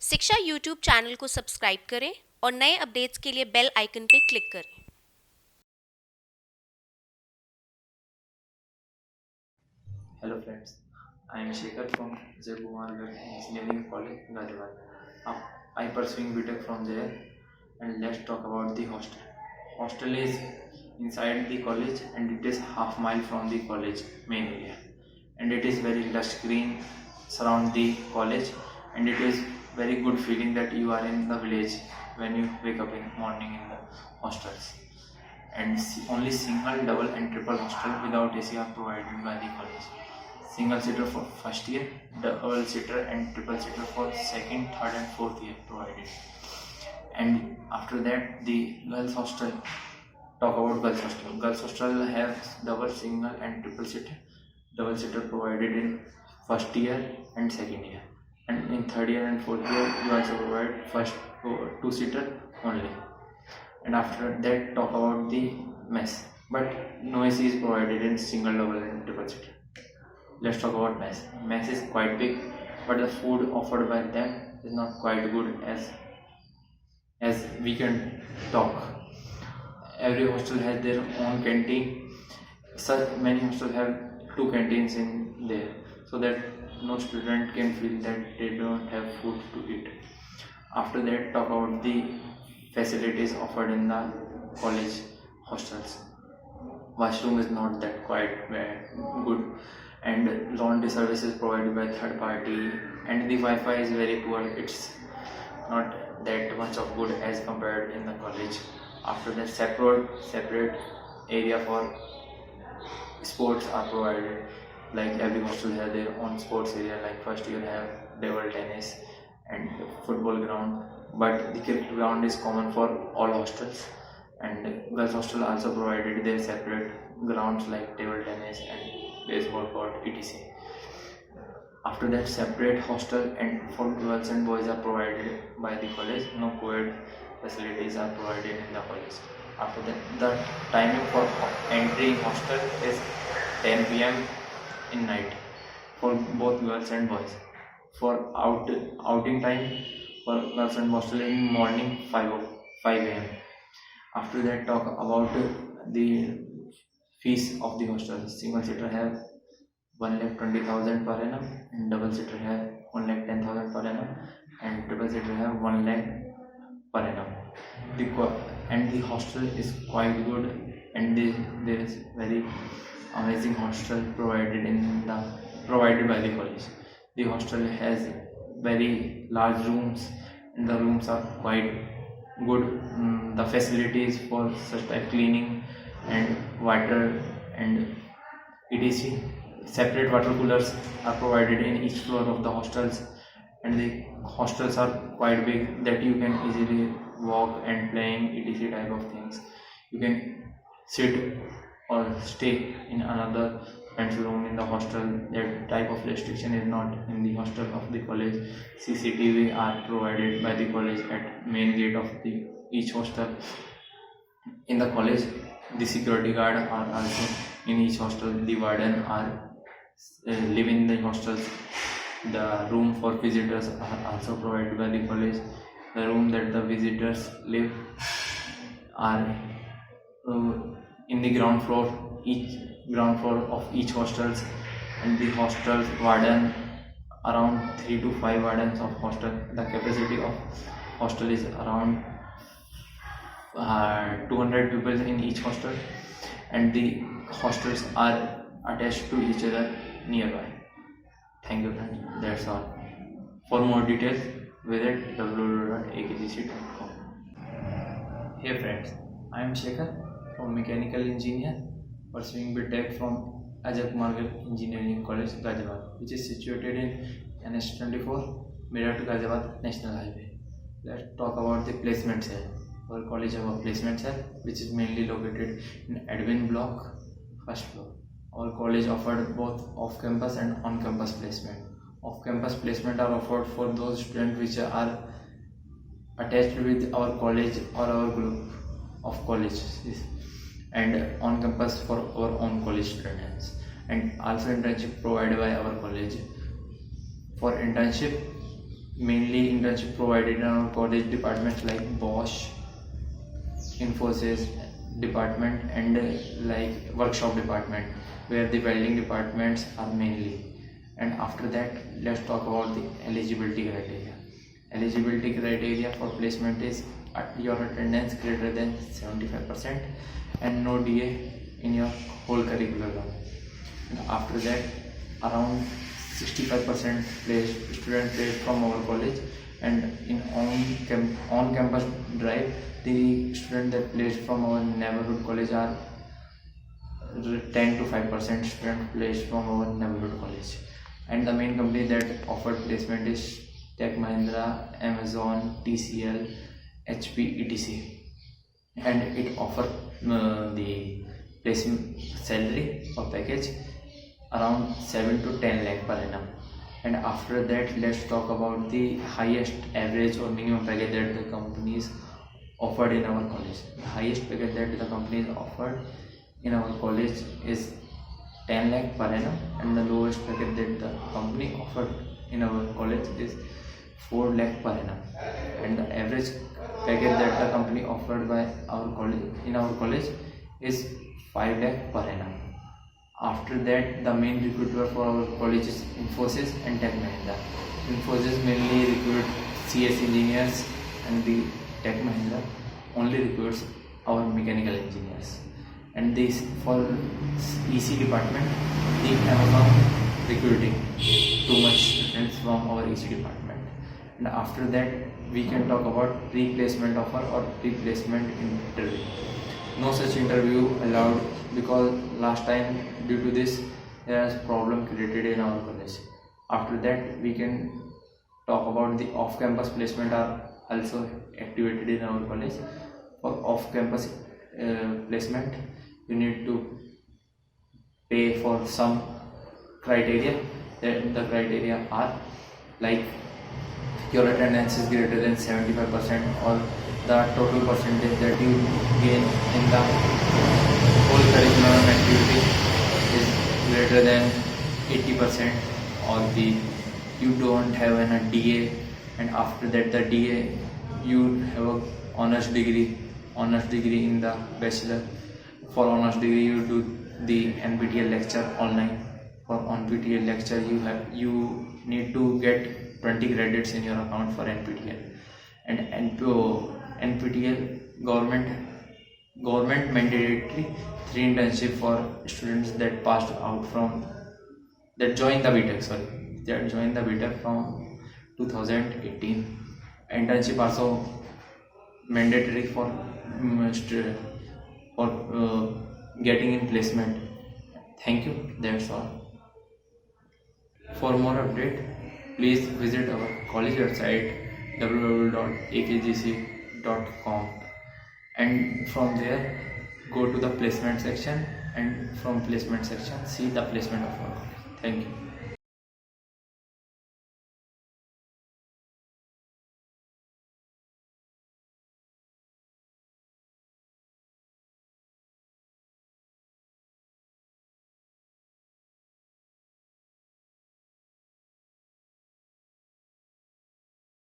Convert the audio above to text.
शिक्षा YouTube channel को subscribe करें और नए अपडेट्स के लिए बेल आइकन पर क्लिक करें। Hello friends, I am Shekhar from Jaykumar Engineering College, Ghaziabad. I am pursuing BTech from there, and let's talk about the hostel. Hostel is inside the college and it is half mile from the college main area, and it is very lush green surround the college, and it is very good feeling that you are in the village when you wake up in morning in the hostels. And only single, double and triple hostel without AC are provided by the college. Single seater for first year, double seater and triple seater for second, third and fourth year provided. And after that the girls hostel. Talk about girls hostel. Girls hostel have double, single and triple seater. Double seater provided in first year and second year, and in third year and fourth year you also provide first two seater only. And after that talk about the mess, but no AC is provided in single, double and triple seater. Let's talk about mess. Mess is quite big, but the food offered by them is not quite good as we can talk. Every hostel has their own canteen. Such many hostels have two canteens in there, so that no student can feel that they don't have food to eat. After that, talk about the facilities offered in the college hostels. Washroom is not that quite good, and laundry services provided by third party, and the Wi-Fi is very poor. It's not that much of good as compared in the college. After that, separate area for sports are provided. Like every hostel has their own sports area. Like first year have table tennis and football ground, but the cricket ground is common for all hostels. And girls hostel also provided their separate grounds like table tennis and baseball court, etc. After that, separate hostel and for girls and boys are provided by the college. No co-ed facilities are provided in the college. After that, the timing for entering hostel is 10 p.m. in night for both girls and boys. For outing time for girls and hostel in morning 5 a.m. After that, talk about the fees of the hostel. Single seater have 1,20,000 per annum, and double seater have 1,10,000 per annum, and triple seater have 1 lakh per annum. And the hostel is quite good, and there is very amazing hostel provided by the college. The hostel has very large rooms, and the rooms are quite good. The facilities for such type cleaning and water and etc. Separate water coolers are provided in each floor of the hostels, and the hostels are quite big that you can easily walk and playing etc. type of things. You can sit or stay in another friend's room in the hostel. That type of restriction is not in the hostel of the college. CCTV are provided by the college at main gate of the each hostel. In the college, the security guard are also in each hostel. The warden are live in the hostels. The room for visitors are also provided by the college. The room that the visitors live are in the ground floor, each ground floor of each hostels, and the hostels warden around 3 to 5 wardens of hostel. The capacity of hostel is around 200 people in each hostel, and the hostels are attached to each other nearby. Thank you friends, that's all. For more details visit www.akgc.com. Hey friends, I am Shekhar from Mechanical Engineer pursuing BTech from Ajay Kumar Engineering College, Ghaziabad, which is situated in NH24 Meerut to Ghaziabad National Highway. Let's talk about the placement cell. Our college have a placement cell which is mainly located in admin block, first floor. Our college offered both off-campus and on-campus placement. Off-campus placement are offered for those students which are attached with our college or our group of colleges, and on campus for our own college students, and also internship provided by our college. For internship mainly in internship provided in our college departments like Bosch, Infosys department, and like workshop department, where the welding departments are mainly. And after that, let's talk about the eligibility criteria. Eligibility criteria for placement is your attendance greater than 75% and no DA in your whole curriculum. And after that, around 65% student placed from our college, and in on campus drive, the student that placed from our neighborhood college are 10 to 5% student placed from our neighborhood college. And the main company that offered placement is Tech Mahindra, Amazon, TCL, HP, etc. And it offer the placement salary or package around 7 to 10 lakh per annum. And after that, let's talk about the highest average or minimum package that the companies offered in our college. The highest package that the companies offered in our college is 10 lakh per annum, and the lowest package that the company offered in our college is 4 lakh per annum. And the average package that the company offered by our college is 5 lakh per annum. After that, the main recruiter for our college is Infosys and Tech Mahindra. Infosys mainly recruit CS engineers, and the Tech Mahindra only recruits our mechanical engineers. And this for EC department, the Amazon recruiting too much students from our EC department. And after that, we can talk about pre-placement offer or pre-placement interview. No such interview allowed, because last time due to this there is problem created in our college. After that, we can talk about the off-campus placement are also activated in our college. For off-campus placement, you need to pay for some criteria. The criteria are like your attendance is greater than 75%, or the total percentage that you gain in the whole curriculum activity is greater than 80%, or you don't have an DA, and after that the DA you have a honors degree in the bachelor. For honors degree, you do the NPTEL lecture online. For NPTEL lecture, you need to get 20 credits in your account for NPTEL. And NPTEL government mandatory 3 internship for students that passed out from that joined the BTech from 2018. Internship also mandatory for getting in placement. Thank you. That's all. For more update, please visit our college website www.akgc.com, and from there go to the placement section, and from placement section see the placement of our college. Thank you.